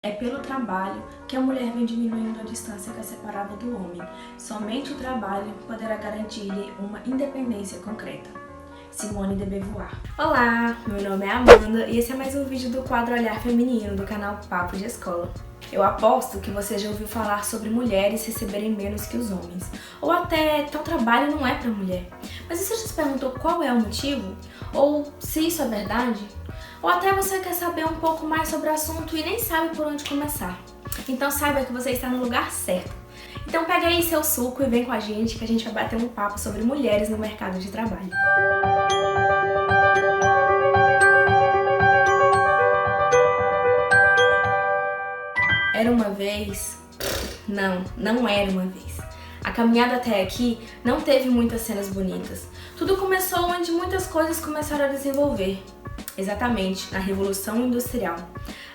É pelo trabalho que a mulher vem diminuindo a distância que a separava do homem. Somente o trabalho poderá garantir-lhe uma independência concreta. Simone de Beauvoir. Olá, meu nome é Amanda e esse é mais um vídeo do quadro Olhar Feminino do canal Papo de Escola. Eu aposto que você já ouviu falar sobre mulheres receberem menos que os homens, ou até tal trabalho não é para mulher. Mas você já se perguntou qual é o motivo? Ou se isso é verdade? Ou até você quer saber um pouco mais sobre o assunto e nem sabe por onde começar. Então saiba que você está no lugar certo. Então pega aí seu suco e vem com a gente que a gente vai bater um papo sobre mulheres no mercado de trabalho. Era uma vez? Não era uma vez. A caminhada até aqui não teve muitas cenas bonitas. Tudo começou onde muitas coisas começaram a desenvolver. Exatamente, na Revolução Industrial.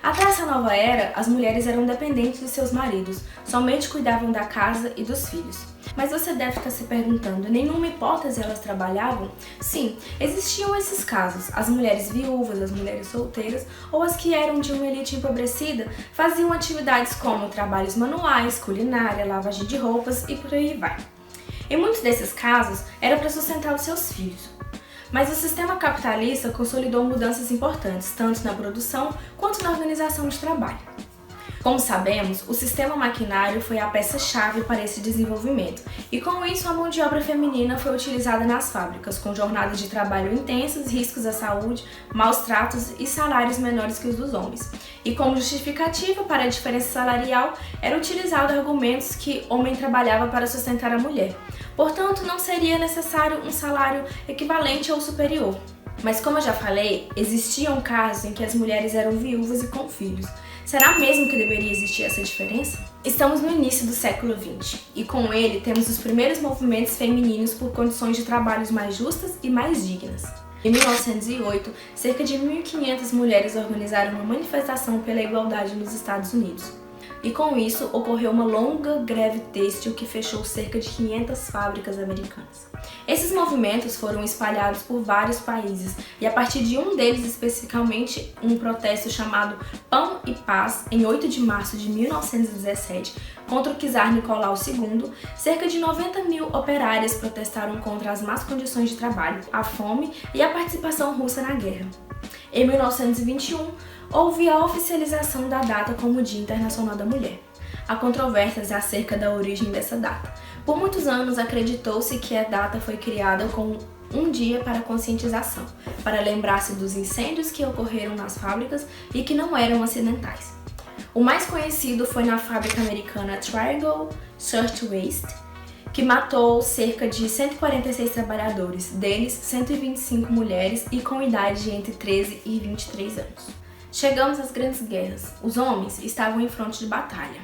Até essa nova era, as mulheres eram dependentes de seus maridos, somente cuidavam da casa e dos filhos. Mas você deve estar se perguntando, em nenhuma hipótese elas trabalhavam? Sim, existiam esses casos. As mulheres viúvas, as mulheres solteiras ou as que eram de uma elite empobrecida faziam atividades como trabalhos manuais, culinária, lavagem de roupas e por aí vai. Em muitos desses casos, era para sustentar os seus filhos. Mas o sistema capitalista consolidou mudanças importantes, tanto na produção quanto na organização de trabalho. Como sabemos, o sistema maquinário foi a peça-chave para esse desenvolvimento, e com isso a mão de obra feminina foi utilizada nas fábricas, com jornadas de trabalho intensas, riscos à saúde, maus tratos e salários menores que os dos homens. E como justificativa para a diferença salarial, era utilizado argumentos que o homem trabalhava para sustentar a mulher. Portanto, não seria necessário um salário equivalente ou superior. Mas como eu já falei, existiam casos em que as mulheres eram viúvas e com filhos. Será mesmo que deveria existir essa diferença? Estamos no início do século XX e com ele temos os primeiros movimentos femininos por condições de trabalhos mais justas e mais dignas. Em 1908, cerca de 1.500 mulheres organizaram uma manifestação pela igualdade nos Estados Unidos. E com isso, ocorreu uma longa greve têxtil que fechou cerca de 500 fábricas americanas. Esses movimentos foram espalhados por vários países e a partir de um deles especificamente, um protesto chamado Pão e Paz, em 8 de março de 1917, contra o czar Nicolau II, cerca de 90.000 operárias protestaram contra as más condições de trabalho, a fome e a participação russa na guerra. Em 1921, houve a oficialização da data como Dia Internacional da Mulher. Há controvérsias acerca da origem dessa data. Por muitos anos acreditou-se que a data foi criada como um dia para conscientização, para lembrar-se dos incêndios que ocorreram nas fábricas e que não eram acidentais. O mais conhecido foi na fábrica americana Triangle Shirtwaist, que matou cerca de 146 trabalhadores, deles 125 mulheres e com idade entre 13 e 23 anos. Chegamos às grandes guerras. Os homens estavam em fronte de batalha.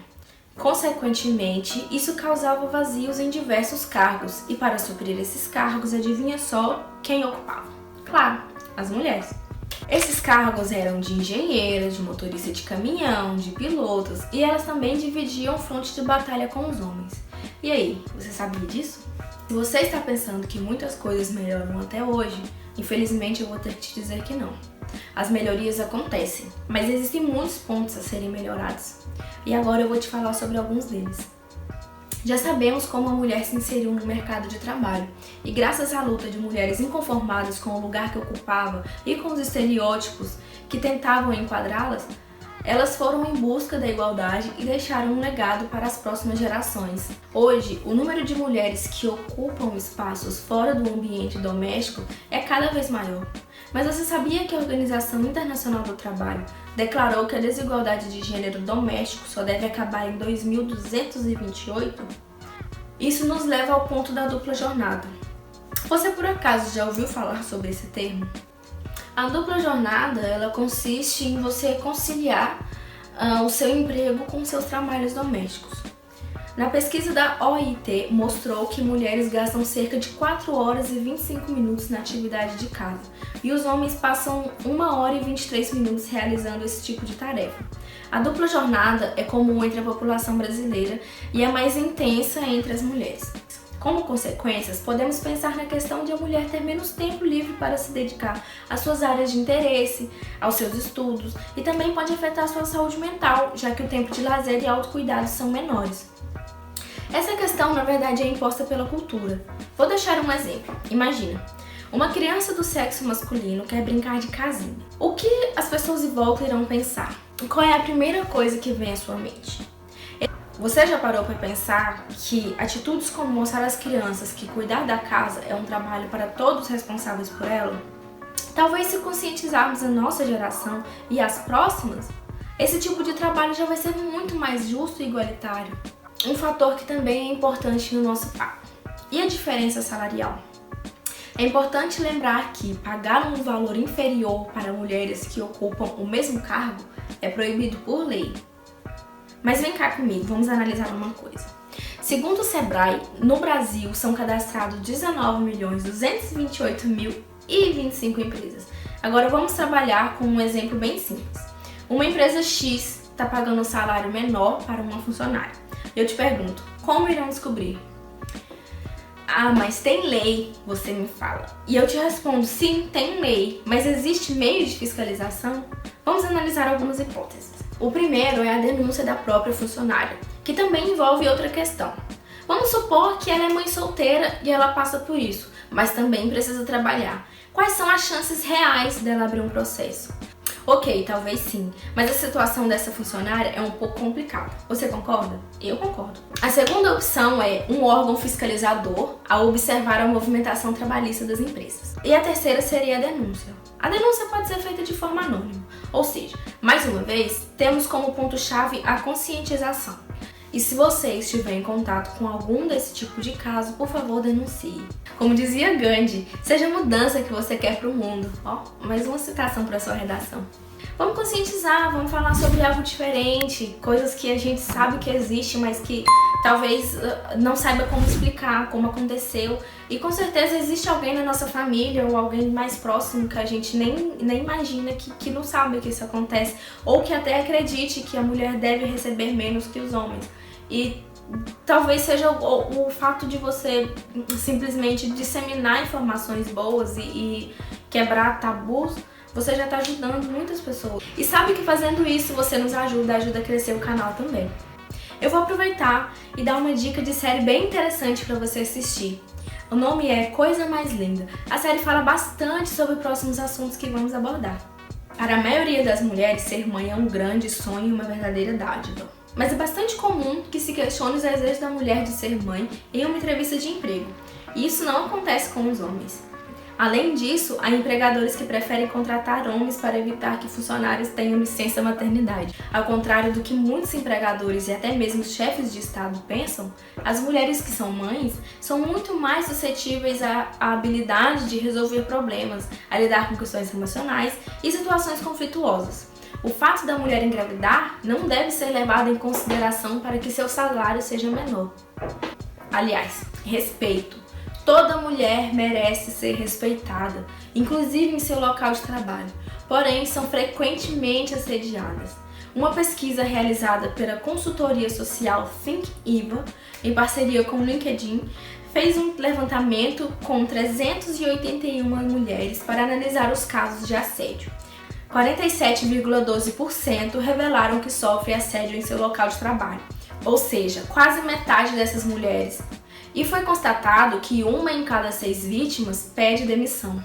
Consequentemente, isso causava vazios em diversos cargos, e para suprir esses cargos, adivinha só quem ocupava? Claro, as mulheres. Esses cargos eram de engenheiras, de motorista de caminhão, de pilotos, e elas também dividiam fronte de batalha com os homens. E aí, você sabia disso? Se você está pensando que muitas coisas melhoram até hoje, infelizmente eu vou ter que te dizer que não. As melhorias acontecem, mas existem muitos pontos a serem melhorados. E agora eu vou te falar sobre alguns deles. Já sabemos como a mulher se inseriu no mercado de trabalho, e graças à luta de mulheres inconformadas com o lugar que ocupava e com os estereótipos que tentavam enquadrá-las, elas foram em busca da igualdade e deixaram um legado para as próximas gerações. Hoje, o número de mulheres que ocupam espaços fora do ambiente doméstico é cada vez maior. Mas você sabia que a Organização Internacional do Trabalho declarou que a desigualdade de gênero doméstico só deve acabar em 2228? Isso nos leva ao ponto da dupla jornada. Você por acaso já ouviu falar sobre esse termo? A dupla jornada, ela consiste em você conciliar o seu emprego com seus trabalhos domésticos. Na pesquisa da OIT mostrou que mulheres gastam cerca de 4 horas e 25 minutos na atividade de casa e os homens passam 1 hora e 23 minutos realizando esse tipo de tarefa. A dupla jornada é comum entre a população brasileira e é mais intensa entre as mulheres. Como consequências, podemos pensar na questão de a mulher ter menos tempo livre para se dedicar às suas áreas de interesse, aos seus estudos, e também pode afetar a sua saúde mental, já que o tempo de lazer e autocuidado são menores. Essa questão, na verdade, é imposta pela cultura. Vou deixar um exemplo. Imagina, uma criança do sexo masculino quer brincar de casinha. O que as pessoas em volta irão pensar? Qual é a primeira coisa que vem à sua mente? Você já parou para pensar que atitudes como mostrar às crianças que cuidar da casa é um trabalho para todos responsáveis por ela? Talvez se conscientizarmos a nossa geração e as próximas, esse tipo de trabalho já vai ser muito mais justo e igualitário. Um fator que também é importante no nosso papo. E a diferença salarial? É importante lembrar que pagar um valor inferior para mulheres que ocupam o mesmo cargo é proibido por lei. Mas vem cá comigo, vamos analisar uma coisa. Segundo o Sebrae, no Brasil são cadastrados 19.228.025 empresas. Agora vamos trabalhar com um exemplo bem simples. Uma empresa X está pagando um salário menor para uma funcionária. Eu te pergunto, como irão descobrir? Ah, mas tem lei, você me fala. E eu te respondo, sim, tem lei, mas existe meio de fiscalização? Vamos analisar algumas hipóteses. O primeiro é a denúncia da própria funcionária, que também envolve outra questão. Vamos supor que ela é mãe solteira e ela passa por isso, mas também precisa trabalhar. Quais são as chances reais dela abrir um processo? Ok, talvez sim, mas a situação dessa funcionária é um pouco complicada. Você concorda? Eu concordo. A segunda opção é um órgão fiscalizador a observar a movimentação trabalhista das empresas. E a terceira seria a denúncia. A denúncia pode ser feita de forma anônima, ou seja, mais uma vez, temos como ponto-chave a conscientização. E se você estiver em contato com algum desse tipo de caso, por favor, denuncie. Como dizia Gandhi, seja a mudança que você quer para o mundo. Ó, mais uma citação para sua redação. Vamos conscientizar, vamos falar sobre algo diferente, coisas que a gente sabe que existe, mas que talvez não saiba como explicar, como aconteceu. E com certeza existe alguém na nossa família ou alguém mais próximo que a gente nem imagina que não sabe que isso acontece, ou que até acredite que a mulher deve receber menos que os homens. E talvez seja o fato de você simplesmente disseminar informações boas e quebrar tabus, você já está ajudando muitas pessoas. E sabe que fazendo isso você nos ajuda a crescer o canal também. Eu vou aproveitar e dar uma dica de série bem interessante para você assistir. O nome é Coisa Mais Linda. A série fala bastante sobre próximos assuntos que vamos abordar. Para a maioria das mulheres, ser mãe é um grande sonho e uma verdadeira dádiva. Mas é bastante comum que se questione os desejos da mulher de ser mãe em uma entrevista de emprego. E isso não acontece com os homens. Além disso, há empregadores que preferem contratar homens para evitar que funcionários tenham licença maternidade. Ao contrário do que muitos empregadores e até mesmo chefes de estado pensam, as mulheres que são mães são muito mais suscetíveis à habilidade de resolver problemas, a lidar com questões emocionais e situações conflituosas. O fato da mulher engravidar não deve ser levado em consideração para que seu salário seja menor. Aliás, respeito. Toda mulher merece ser respeitada, inclusive em seu local de trabalho, porém são frequentemente assediadas. Uma pesquisa realizada pela consultoria social Think Eva, em parceria com o LinkedIn, fez um levantamento com 381 mulheres para analisar os casos de assédio. 47,12% revelaram que sofrem assédio em seu local de trabalho, ou seja, quase metade dessas mulheres. E foi constatado que 1 em cada 6 vítimas pede demissão.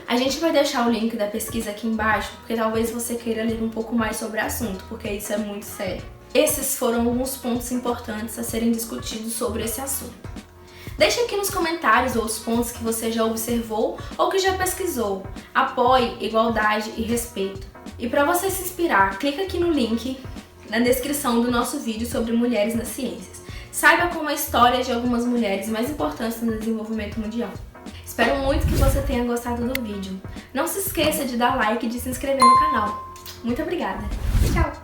A gente vai deixar o link da pesquisa aqui embaixo, porque talvez você queira ler um pouco mais sobre o assunto, porque isso é muito sério. Esses foram alguns pontos importantes a serem discutidos sobre esse assunto. Deixe aqui nos comentários outros pontos que você já observou ou que já pesquisou. Apoie, igualdade e respeito. E para você se inspirar, clica aqui no link na descrição do nosso vídeo sobre mulheres nas ciências. Saiba como a história de algumas mulheres mais importantes no desenvolvimento mundial. Espero muito que você tenha gostado do vídeo. Não se esqueça de dar like e de se inscrever no canal. Muito obrigada. Tchau!